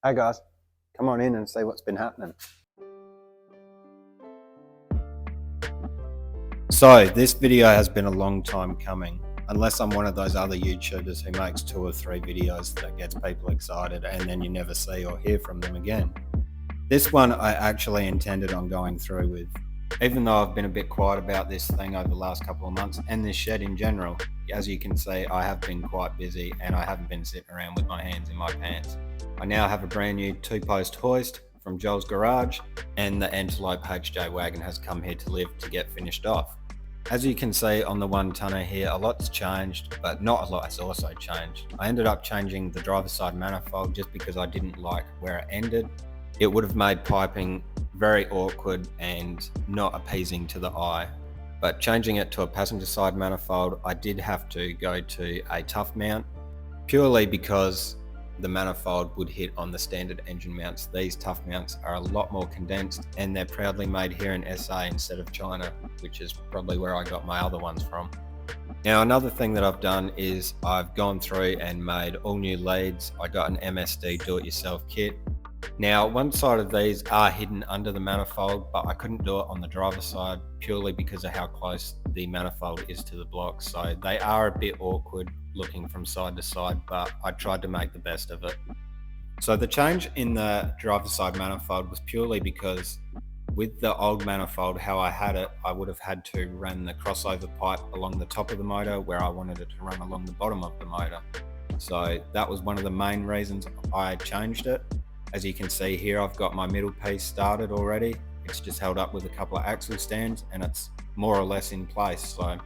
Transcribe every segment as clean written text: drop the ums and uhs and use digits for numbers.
Hey guys, come on in and see what's been happening. So this video has been a long time coming, unless I'm one of those other YouTubers who makes 2 or 3 videos that gets people excited and then you never see or hear from them again. This one I actually intended on going through with, even though I've been a bit quiet about this thing over the last couple of months and this shed in general. As you can see, I have been quite busy and I haven't been sitting around with my hands in my pants. I now have a brand new 2-post hoist from Joel's garage, and the Antelope HJ wagon has come here to live to get finished off. As you can see on the 1-tonner here, a lot's changed, but not a lot has also changed. I ended up changing the driver's side manifold just because I didn't like where it ended. It would have made piping very awkward and not appeasing to the eye. But changing it to a passenger side manifold, I did have to go to a tough mount, purely because the manifold would hit on the standard engine mounts. These tough mounts are a lot more condensed and they're proudly made here in SA instead of China, which is probably where I got my other ones from. Now, another thing that I've done is I've gone through and made all new leads. I got an MSD do-it-yourself kit. Now, one side of these are hidden under the manifold, but I couldn't do it on the driver's side purely because of how close the manifold is to the block. So they are a bit awkward looking from side to side, but I tried to make the best of it. So the change in the driver's side manifold was purely because with the old manifold, how I had it, I would have had to run the crossover pipe along the top of the motor where I wanted it to run along the bottom of the motor. So that was one of the main reasons I changed it. As you can see here, I've got my middle piece started already. It's just held up with a couple of axle stands and it's more or less in place. So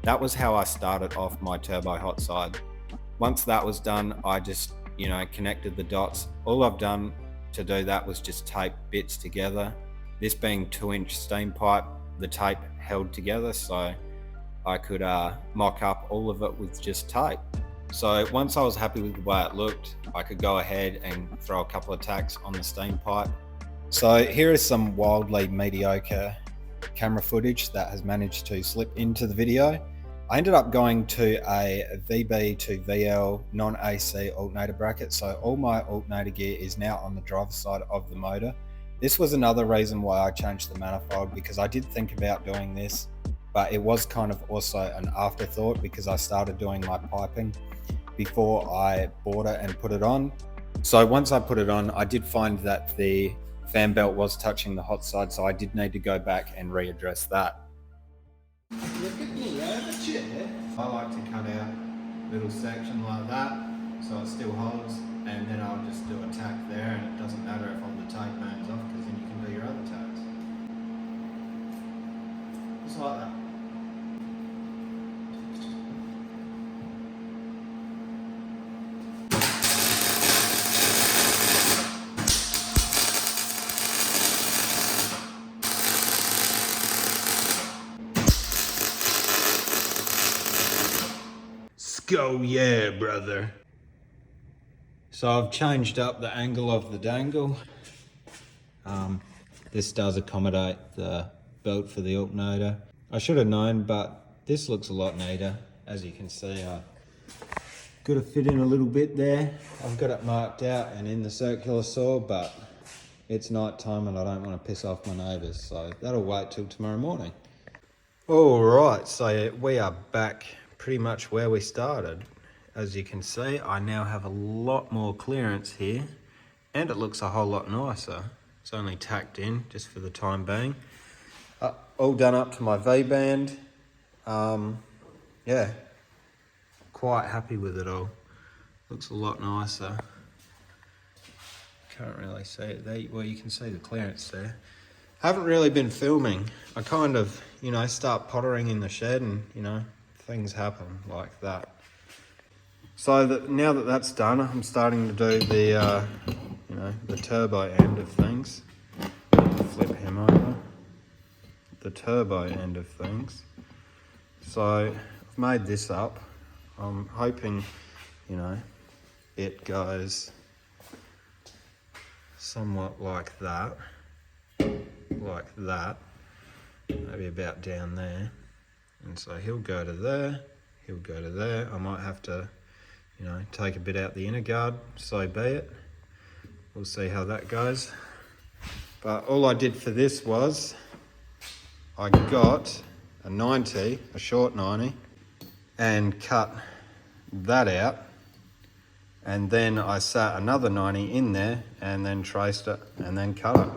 that was how I started off my turbo hot side. Once that was done, I just, connected the dots. All I've done to do that was just tape bits together. This being 2-inch steam pipe, the tape held together so I could mock up all of it with just tape. So once I was happy with the way it looked, I could go ahead and throw a couple of tacks on the steam pipe. So here is some wildly mediocre camera footage that has managed to slip into the video. I ended up going to a VB to VL non-AC alternator bracket, so all my alternator gear is now on the driver's side of the motor. This was another reason why I changed the manifold, because I did think about doing this, but it was kind of also an afterthought because I started doing my piping before I bought it and put it on. So once I put it on, I did find that the fan belt was touching the hot side, so I did need to go back and readdress that. Look at me over chair. I like to cut out a little section like that so it still holds, and then I'll just do a tack there, and it doesn't matter if all the tape burns off because then you can do your other tacks. Just like that. Go yeah, brother. So I've changed up the angle of the dangle. This does accommodate the belt for the alternator. I should have known, but this looks a lot neater. As you can see, I got to fit in a little bit there. I've got it marked out and in the circular saw, but it's night time and I don't want to piss off my neighbours, so that'll wait till tomorrow morning. All right, so we are back pretty much where we started. As you can see, I now have a lot more clearance here and it looks a whole lot nicer. It's only tacked in just for the time being. All done up to my V-band. Yeah, quite happy with it all. Looks a lot nicer. Can't really see it there. Well, you can see the clearance there. Haven't really been filming. I kind of, start pottering in the shed and, things happen like that. So now that that's done, I'm starting to do the, the turbo end of things. Flip him over. The turbo end of things. So I've made this up. I'm hoping, it goes somewhat like that. Like that. Maybe about down there. And so he'll go to there, he'll go to there. I might have to, take a bit out the inner guard, so be it. we'll see how that goes. But all I did for this was I got a 90, a short 90, and cut that out. And then I sat another 90 in there and then traced it and then cut it.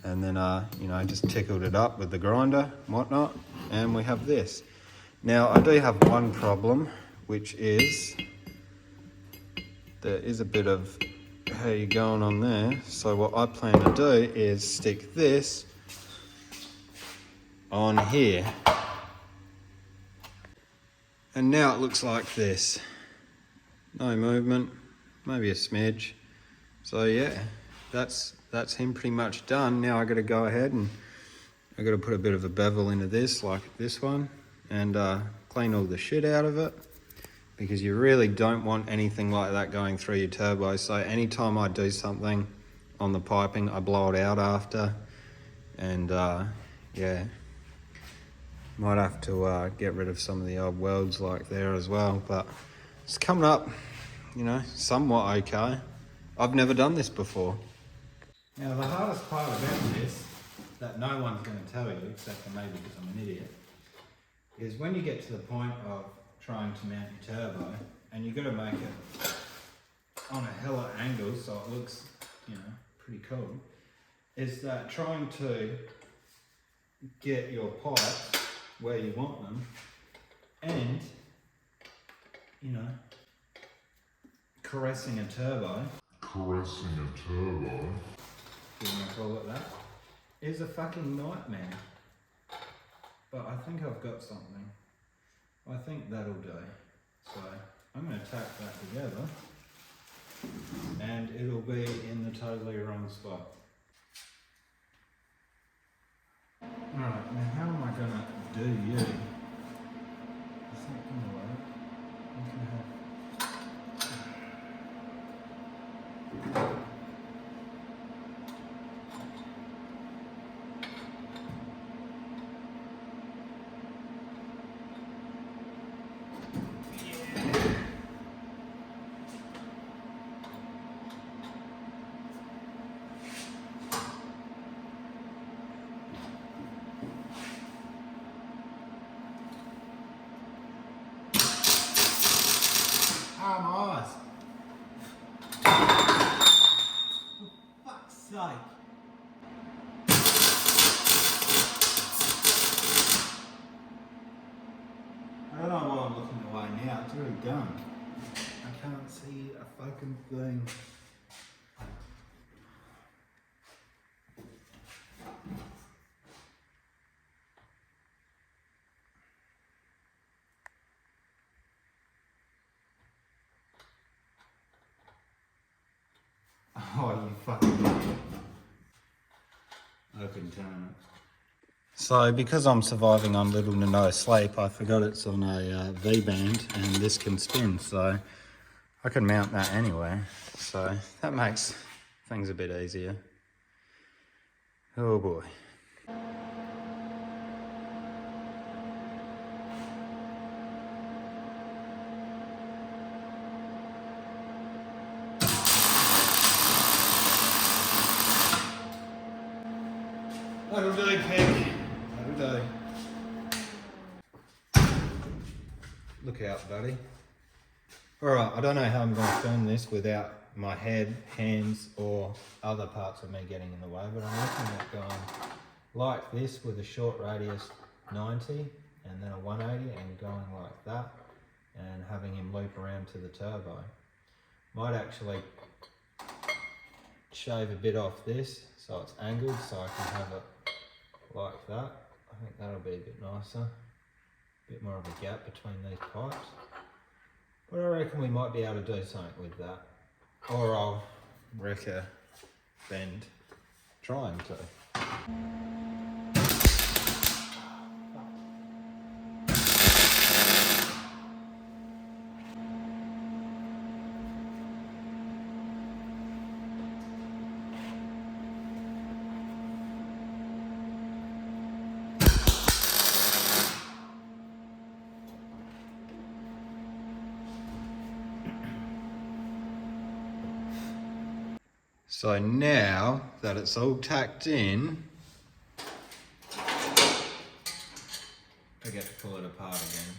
And then, you know, just tickled it up with the grinder and whatnot. And we have this. Now, I do have one problem, which is there is a bit of how you're going on there. So what I plan to do is stick this on here. And now it looks like this. No movement, maybe a smidge. So yeah, that's him pretty much done. Now I gotta go ahead and I gotta put a bit of a bevel into this, like this one, and clean all the shit out of it, because you really don't want anything like that going through your turbo. So anytime I do something on the piping, I blow it out after. And yeah, might have to get rid of some of the old welds like there as well, but it's coming up, you know, somewhat okay. I've never done this before. Now the hardest part about this, that no one's going to tell you, except for me because I'm an idiot, is when you get to the point of trying to mount your turbo, and you've got to make it on a hella angle so it looks, you know, pretty cool, is that trying to get your pipes where you want them and, you know, caressing a turbo, if you want to call it that, is a fucking nightmare. But I think I've got something. I think that'll do. So I'm going to tack that together and it'll be in the totally wrong spot. Alright, now how am I going to do you? Is that going to work? I'm going to have... Ah, my eyes! For fuck's sake! I don't know why I'm looking away now, it's already done. I can't see a fucking thing. Oh, you fucking idiot. I can turn it. So because I'm surviving on little to no sleep, I forgot it's on a V-band and this can spin, so I can mount that anyway. So that makes things a bit easier. Oh boy. That'll do, pig. That'll do. Look out, buddy. Alright, I don't know how I'm going to film this without my head, hands, or other parts of me getting in the way, but I'm looking at going like this with a short radius 90 and then a 180 and going like that and having him loop around to the turbo. Might actually shave a bit off this so it's angled so I can have it like that. I think that'll be a bit nicer, a bit more of a gap between these pipes. But I reckon we might be able to do something with that. Or I'll wreck a bend trying to. So now that it's all tacked in, I get to pull it apart again.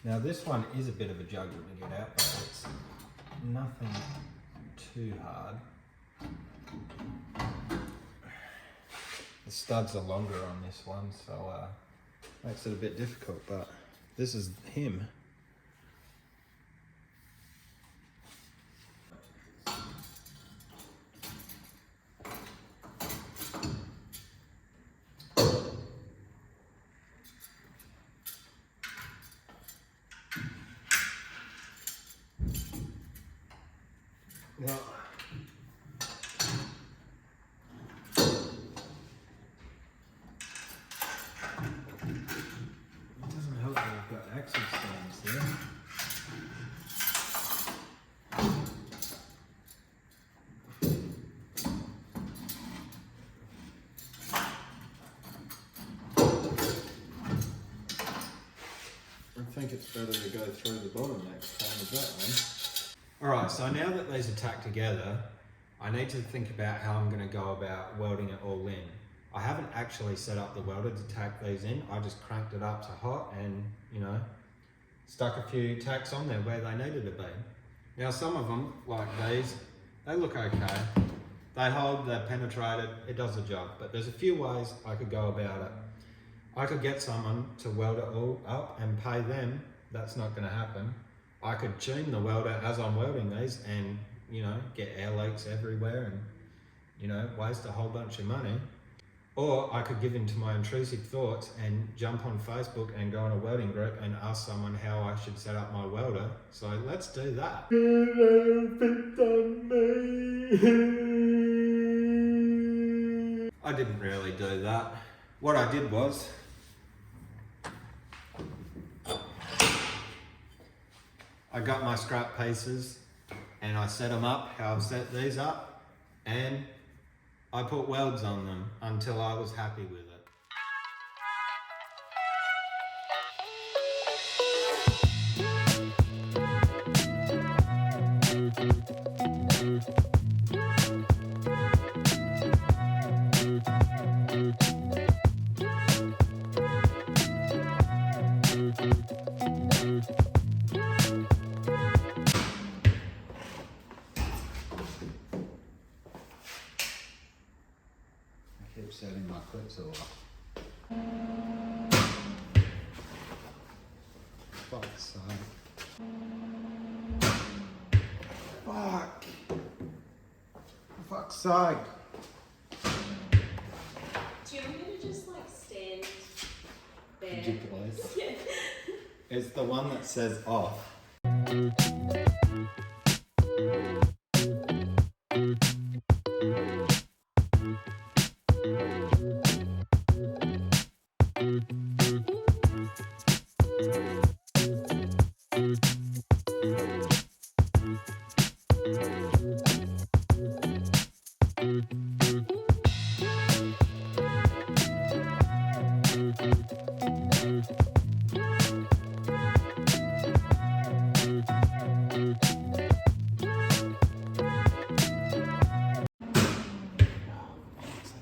Now this one is a bit of a juggle to get out, but it's nothing too hard. The studs are longer on this one, so makes it a bit difficult, but this is him. Well, it doesn't help that I've got axle stands there. I think it's better to go through the bottom next time with that one. Alright, so now that these are tacked together, I need to think about how I'm going to go about welding it all in. I haven't actually set up the welder to tack these in. I just cranked it up to hot and, you know, stuck a few tacks on there where they needed to be. Now some of them, like these, they look okay. They hold, they're penetrated, it does the job. But there's a few ways I could go about it. I could get someone to weld it all up and pay them. That's not going to happen. I could tune the welder as I'm welding these and, you know, get air leaks everywhere and, you know, waste a whole bunch of money. Or I could give in to my intrusive thoughts and jump on Facebook and go on a welding group and ask someone how I should set up my welder. So let's do that. I didn't really do that. What I did was, I got my scrap pieces and I set them up how I've set these up, and I put welds on them until I was happy with it. I keep setting my clips all up. Fuck's sake. Fuck. For fuck's sake. Do you want me to just like stand there? Could you please? Yeah. It's the one that says off.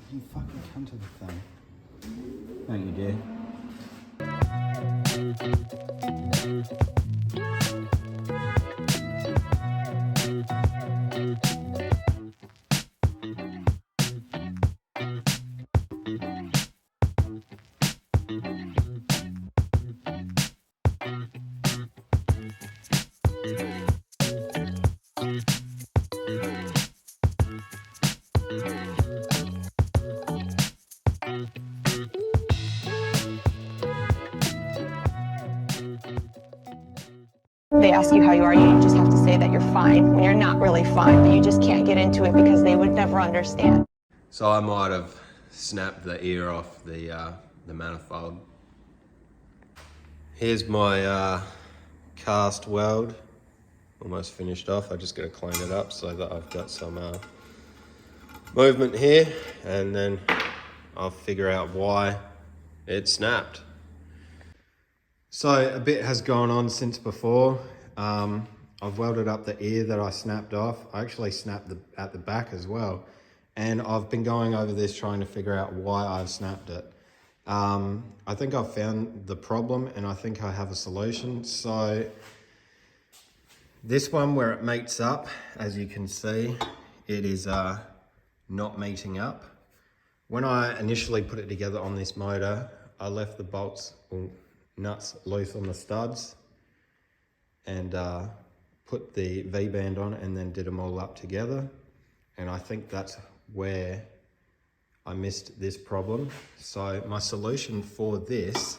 You fucking come to the thing. Don't you dare. They ask you how you are, you just have to say that you're fine when you're not really fine, but you just can't get into it because they would never understand. So I might have snapped the ear off the manifold. Here's my cast weld, almost finished off. I just got to clean it up so that I've got some movement here, and then I'll figure out why it snapped. So a bit has gone on since before. I've welded up the ear that I snapped off. I actually snapped at the back as well. And I've been going over this trying to figure out why I've snapped it. I think I've found the problem and I think I have a solution. So this one where it meets up, as you can see, it is not meeting up. When I initially put it together on this motor, I left the bolts or nuts loose on the studs and put the V-band on and then did them all up together. And I think that's where I missed this problem. So my solution for this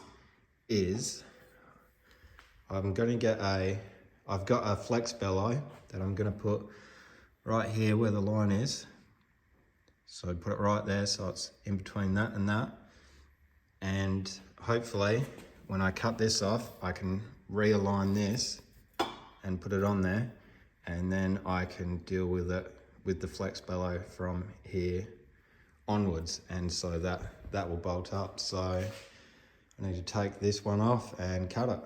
is I'm going to get I've got a flex bellow that I'm going to put right here where the line is. So put it right there so it's in between that and that. And hopefully when I cut this off, I can realign this and put it on there. And then I can deal with it with the flex bellow from here onwards. And so that will bolt up. So I need to take this one off and cut it.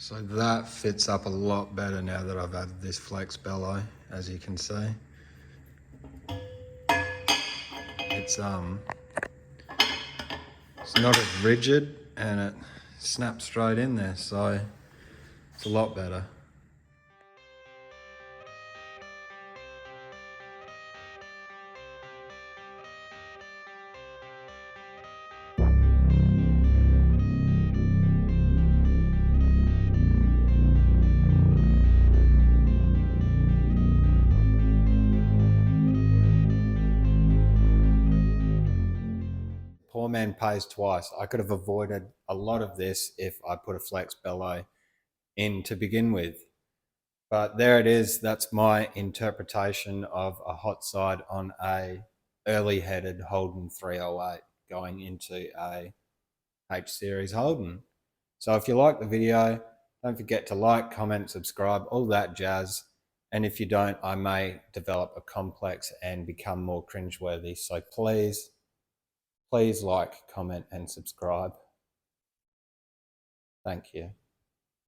So that fits up a lot better now that I've added this flex bellow, as you can see. It's not as rigid and it snaps straight in there, so it's a lot better. Poor man pays twice. I could have avoided a lot of this if I put a flex bellow in to begin with. But there it is. That's my interpretation of a hot side on a early headed Holden 308 going into a H series Holden. So if you like the video, don't forget to like, comment, subscribe, all that jazz. And if you don't, I may develop a complex and become more cringeworthy. So please like, comment, and subscribe. Thank you.